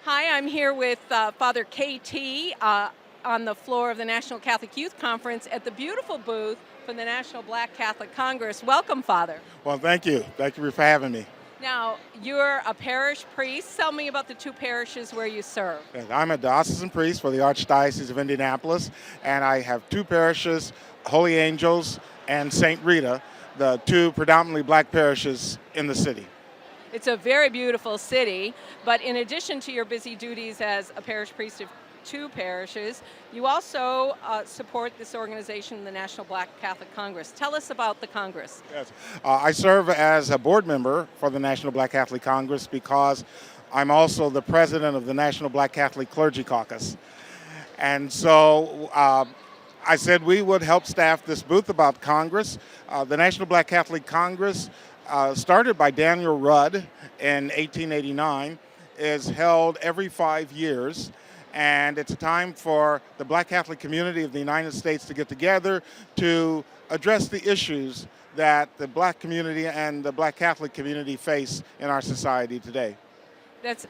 Hi, I'm here with Father KT on the floor of the National Catholic Youth Conference at the beautiful booth for the National Black Catholic Congress. Welcome, Father. Well, thank you. Thank you for having me. Now, you're a parish priest. Tell me about the two parishes where you serve. Yes, I'm a diocesan priest for the Archdiocese of Indianapolis, and I have two parishes, Holy Angels and St. Rita, the two predominantly black parishes in the city. It's a very beautiful city, but in addition to your busy duties as a parish priest of two parishes, you also support this organization, the National Black Catholic Congress. Tell us about the Congress. Yes. I serve as a board member for the National Black Catholic Congress because I'm also the president of the National Black Catholic Clergy Caucus. And so I said we would help staff this booth about Congress. The National Black Catholic Congress, started by Daniel Rudd in 1889, is held every 5 years. And it's a time for the Black Catholic community of the United States to get together to address the issues that the Black community and the Black Catholic community face in our society today. That's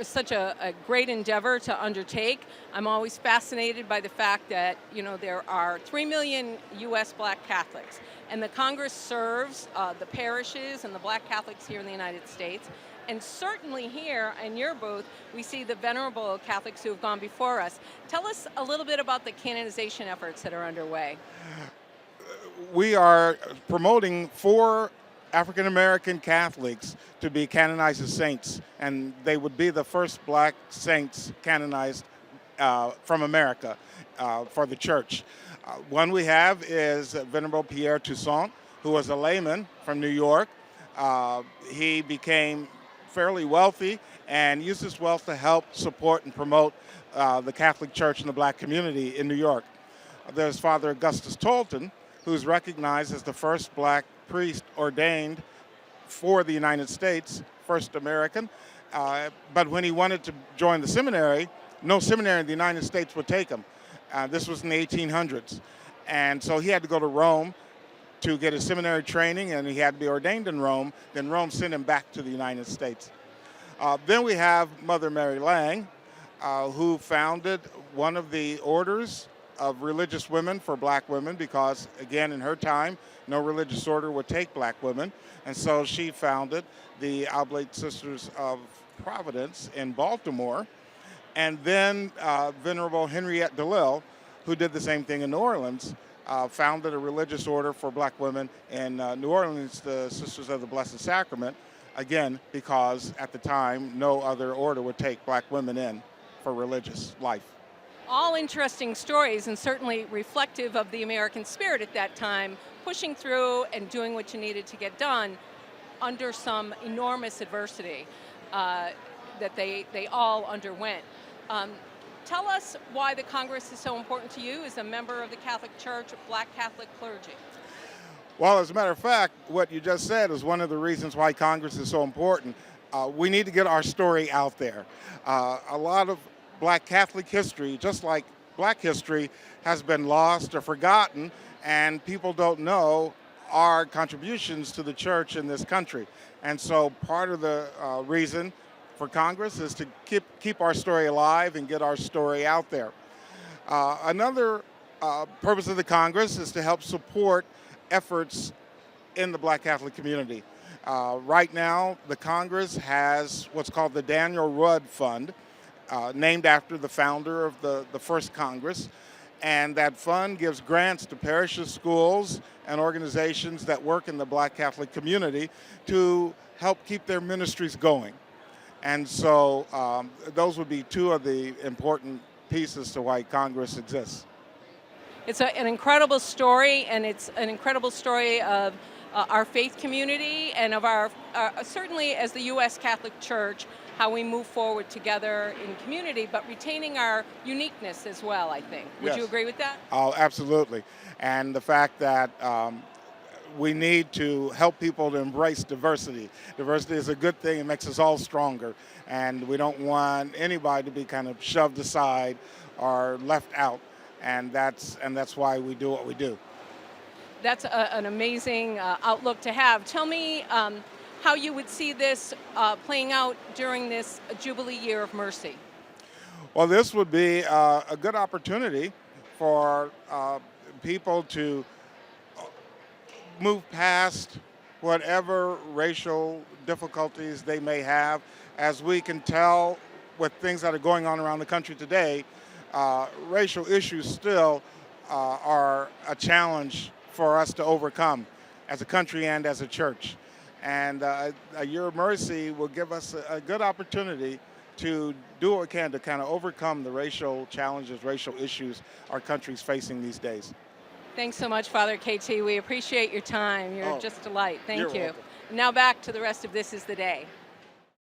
such a great endeavor to undertake. I'm always fascinated by the fact that, there are 3 million U.S. Black Catholics, and the Congress serves the parishes and the Black Catholics here in the United States. And certainly here in your booth, we see the venerable Catholics who have gone before us. Tell us a little bit about the canonization efforts that are underway. We are promoting 4 African American Catholics to be canonized as saints, and they would be the first black saints canonized from America for the church. One we have is Venerable Pierre Toussaint, who was a layman from New York. He became fairly wealthy and used his wealth to help support and promote the Catholic Church and the black community in New York. There's Father Augustus Tolton, who's recognized as the first black priest ordained for the United States, first American. But when he wanted to join the seminary, no seminary in the United States would take him. This was in the 1800s. And so he had to go to Rome to get his seminary training, and he had to be ordained in Rome. Then Rome sent him back to the United States. Then we have Mother Mary Lang, who founded one of the orders of religious women for black women because, again, in her time, no religious order would take black women. And so she founded the Oblate Sisters of Providence in Baltimore. And then Venerable Henriette DeLille, who did the same thing in New Orleans, founded a religious order for black women in New Orleans, the Sisters of the Blessed Sacrament, again, because at the time, no other order would take black women in for religious life. All interesting stories and certainly reflective of the American spirit at that time, pushing through and doing what you needed to get done under some enormous adversity that they all underwent. Tell us why the Congress is so important to you as a member of the Catholic Church, Black Catholic clergy. Well, as a matter of fact, what you just said is one of the reasons why Congress is so important. We need to get our story out there. A lot of Black Catholic history, just like Black history, has been lost or forgotten, and people don't know our contributions to the church in this country. And so part of the reason for Congress is to keep our story alive and get our story out there. Another purpose of the Congress is to help support efforts in the Black Catholic community. Right now, the Congress has what's called the Daniel Rudd Fund, named after the founder of the first Congress. And that fund gives grants to parishes, schools, and organizations that work in the Black Catholic community to help keep their ministries going. And so those would be two of the important pieces to why Congress exists. It's an incredible story, and it's an incredible story of our faith community and of our certainly as the U.S. Catholic Church, how we move forward together in community, but retaining our uniqueness as well, I think. Would you agree with that? Oh, absolutely. And the fact that we need to help people to embrace diversity. Diversity is a good thing. It makes us all stronger. And we don't want anybody to be kind of shoved aside or left out. And that's why we do what we do. That's an amazing outlook to have. Tell me, how you would see this playing out during this Jubilee Year of Mercy. Well, this would be a good opportunity for people to move past whatever racial difficulties they may have. As we can tell with things that are going on around the country today, racial issues still are a challenge for us to overcome as a country and as a church. And a year of mercy will give us a good opportunity to do what we can to kind of overcome the racial challenges, racial issues our country's facing these days. Thanks so much, Father KT. We appreciate your time. You're Oh, just a delight. Thank you're you. welcome. Now back to the rest of This Is the Day.